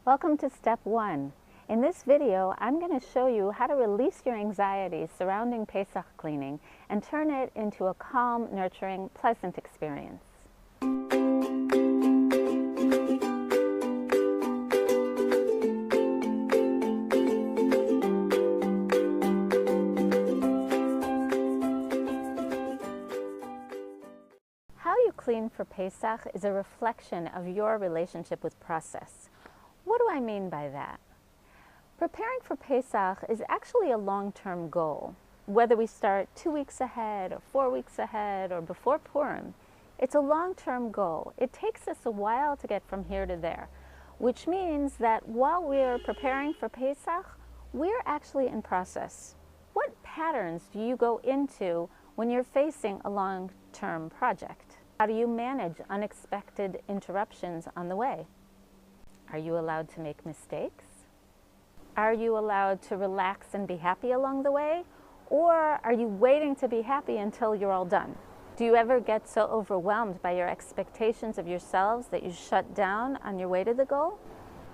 Welcome to step 1. In this video, I'm going to show you how to release your anxiety surrounding Pesach cleaning and turn it into a calm, nurturing, pleasant experience. How you clean for Pesach is a reflection of your relationship with process. What do I mean by that? Preparing for Pesach is actually a long-term goal. Whether we start 2 weeks ahead or 4 weeks ahead or before Purim, it's a long-term goal. It takes us a while to get from here to there, which means that while we're preparing for Pesach, we're actually in process. What patterns do you go into when you're facing a long-term project? How do you manage unexpected interruptions on the way? Are you allowed to make mistakes? Are you allowed to relax and be happy along the way? Or are you waiting to be happy until you're all done? Do you ever get so overwhelmed by your expectations of yourselves that you shut down on your way to the goal?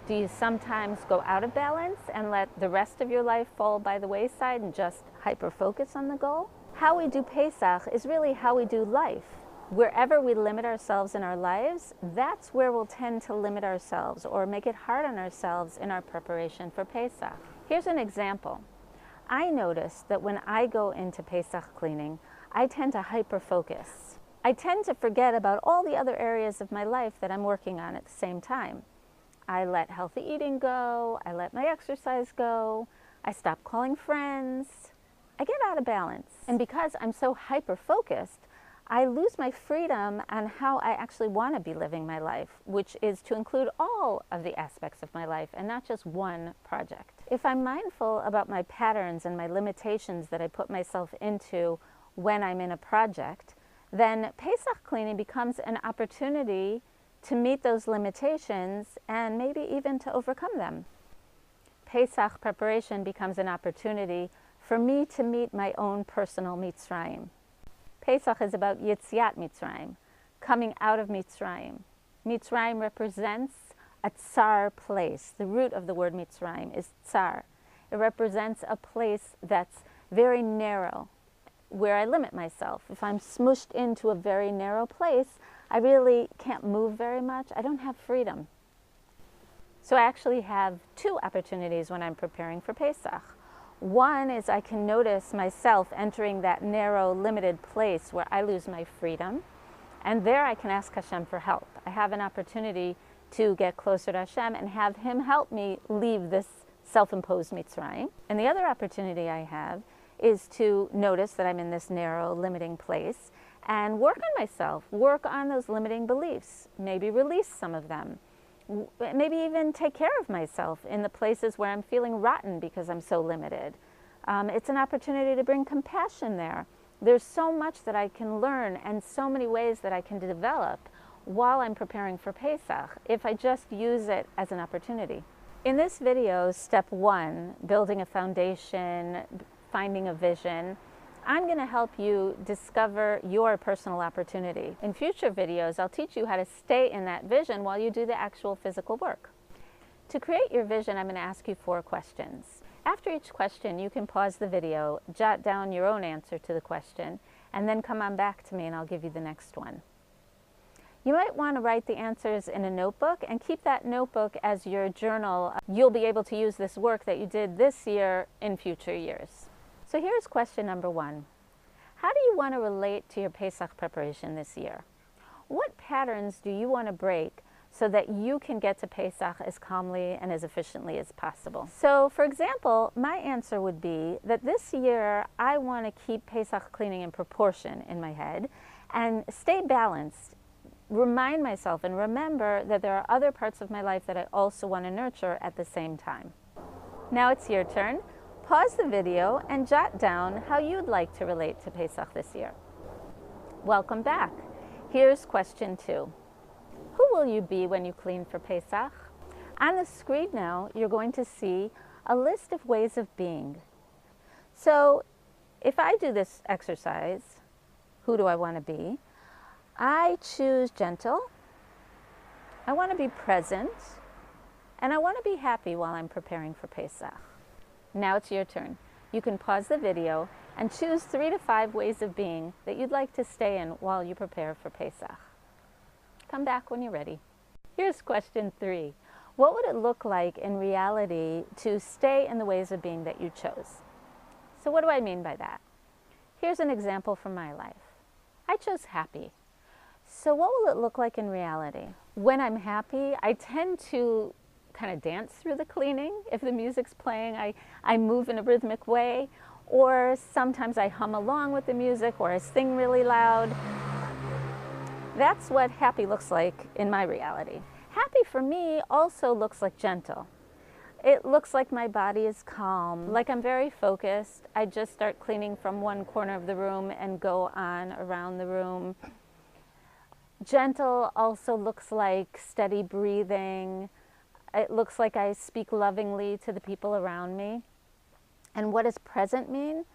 Do you sometimes go out of balance and let the rest of your life fall by the wayside and just hyper-focus on the goal? How we do Pesach is really how we do life. Wherever we limit ourselves in our lives, that's where we'll tend to limit ourselves or make it hard on ourselves in our preparation for Pesach. Here's an example. I notice that when I go into Pesach cleaning, I tend to hyper-focus. I tend to forget about all the other areas of my life that I'm working on at the same time. I let healthy eating go, I let my exercise go, I stop calling friends. I get out of balance. And because I'm so hyper-focused, I lose my freedom on how I actually want to be living my life, which is to include all of the aspects of my life and not just one project. If I'm mindful about my patterns and my limitations that I put myself into when I'm in a project, then Pesach cleaning becomes an opportunity to meet those limitations and maybe even to overcome them. Pesach preparation becomes an opportunity for me to meet my own personal Mitzrayim. Pesach is about Yetziat Mitzrayim, coming out of Mitzrayim. Mitzrayim represents a tsar place. The root of the word Mitzrayim is tsar. It represents a place that's very narrow, where I limit myself. If I'm smushed into a very narrow place, I really can't move very much. I don't have freedom. So I actually have two opportunities when I'm preparing for Pesach. One is I can notice myself entering that narrow, limited place where I lose my freedom. And there I can ask Hashem for help. I have an opportunity to get closer to Hashem and have Him help me leave this self-imposed Mitzrayim. And the other opportunity I have is to notice that I'm in this narrow, limiting place and work on myself, work on those limiting beliefs, maybe release some of them. Maybe even take care of myself in the places where I'm feeling rotten because I'm so limited. It's an opportunity to bring compassion there. There's so much that I can learn and so many ways that I can develop while I'm preparing for Pesach if I just use it as an opportunity. In this video, step 1, building a foundation, finding a vision, I'm going to help you discover your personal opportunity. In future videos, I'll teach you how to stay in that vision while you do the actual physical work. To create your vision, I'm going to ask you 4 questions. After each question, you can pause the video, jot down your own answer to the question, and then come on back to me and I'll give you the next one. You might want to write the answers in a notebook and keep that notebook as your journal. You'll be able to use this work that you did this year in future years. So here's question number 1. How do you want to relate to your Pesach preparation this year? What patterns do you want to break so that you can get to Pesach as calmly and as efficiently as possible? So for example, my answer would be that this year I want to keep Pesach cleaning in proportion in my head and stay balanced. Remind myself and remember that there are other parts of my life that I also want to nurture at the same time. Now it's your turn. Pause the video and jot down how you'd like to relate to Pesach this year. Welcome back. Here's question 2. Who will you be when you clean for Pesach? On the screen now, you're going to see a list of ways of being. So if I do this exercise, who do I want to be? I choose gentle. I want to be present. and I want to be happy while I'm preparing for Pesach. Now it's your turn. You can pause the video and choose 3 to 5 ways of being that you'd like to stay in while you prepare for Pesach. Come back when you're ready. Here's question 3. What would it look like in reality to stay in the ways of being that you chose? So what do I mean by that? Here's an example from my life. I chose happy. So what will it look like in reality? When I'm happy, I tend to kind of dance through the cleaning. If the music's playing, I move in a rhythmic way, or sometimes I hum along with the music, or I sing really loud. That's what happy looks like in my reality. Happy for me also looks like gentle. It looks like my body is calm, like I'm very focused. I just start cleaning from one corner of the room and go on around the room. Gentle also looks like steady breathing. It looks like I speak lovingly to the people around me. And what does present mean?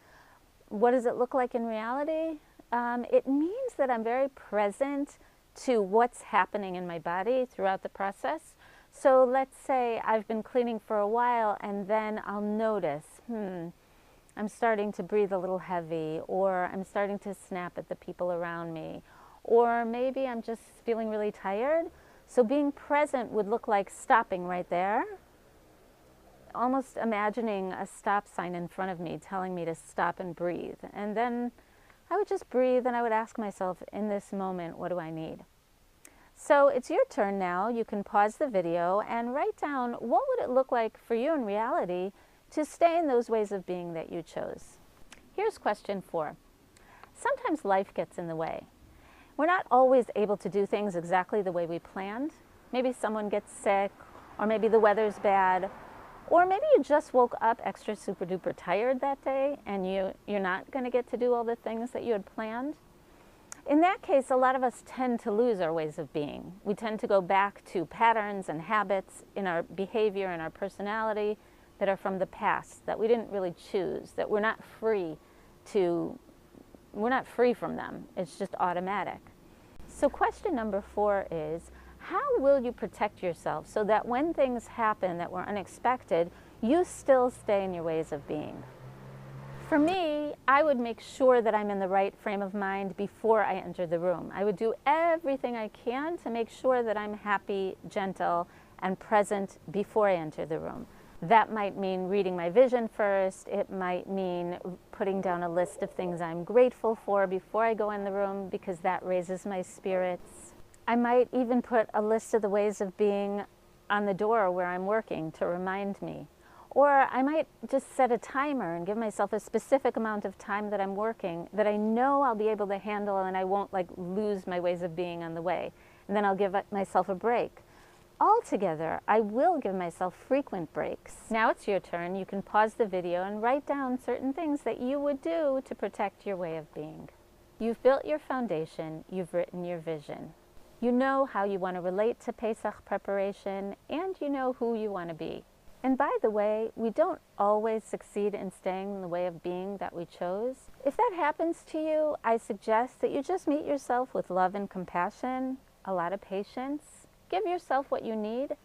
What does it look like in reality? It means that I'm very present to what's happening in my body throughout the process. So let's say I've been cleaning for a while and then I'll notice, I'm starting to breathe a little heavy, or I'm starting to snap at the people around me, or maybe I'm just feeling really tired. So being present would look like stopping right there, almost imagining a stop sign in front of me telling me to stop and breathe. And then I would just breathe and I would ask myself, in this moment, what do I need? So it's your turn now. You can pause the video and write down, what would it look like for you in reality to stay in those ways of being that you chose? Here's question 4. Sometimes life gets in the way. We're not always able to do things exactly the way we planned. Maybe someone gets sick, or maybe the weather's bad, or maybe you just woke up extra super duper tired that day and you're not going to get to do all the things that you had planned. In that case, a lot of us tend to lose our ways of being. We tend to go back to patterns and habits in our behavior and our personality that are from the past, that we didn't really choose, that we're not free from them. It's just automatic. So question number 4 is, how will you protect yourself so that when things happen that were unexpected, you still stay in your ways of being? For me, I would make sure that I'm in the right frame of mind before I enter the room. I would do everything I can to make sure that I'm happy, gentle, and present before I enter the room. That might mean reading my vision first. It might mean putting down a list of things I'm grateful for before I go in the room, because that raises my spirits. I might even put a list of the ways of being on the door where I'm working to remind me. Or I might just set a timer and give myself a specific amount of time that I'm working that I know I'll be able to handle, and I won't lose my ways of being on the way. And then I'll give myself a break. Altogether, I will give myself frequent breaks. Now it's your turn. You can pause the video and write down certain things that you would do to protect your way of being. You've built your foundation. You've written your vision. You know how you want to relate to Pesach preparation, and you know who you want to be. And by the way, we don't always succeed in staying in the way of being that we chose. If that happens to you, I suggest that you just meet yourself with love and compassion, a lot of patience. Give yourself what you need.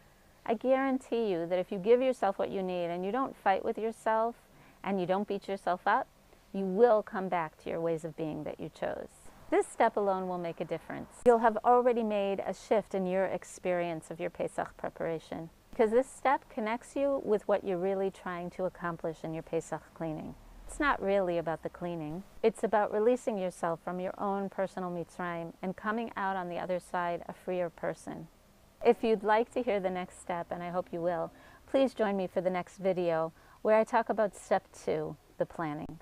I guarantee you that if you give yourself what you need and you don't fight with yourself and you don't beat yourself up, you will come back to your ways of being that you chose. This step alone will make a difference. You'll have already made a shift in your experience of your Pesach preparation, because this step connects you with what you're really trying to accomplish in your Pesach cleaning. It's not really about the cleaning. It's about releasing yourself from your own personal Mitzrayim and coming out on the other side a freer person. If you'd like to hear the next step, and I hope you will, please join me for the next video where I talk about step 2, the planning.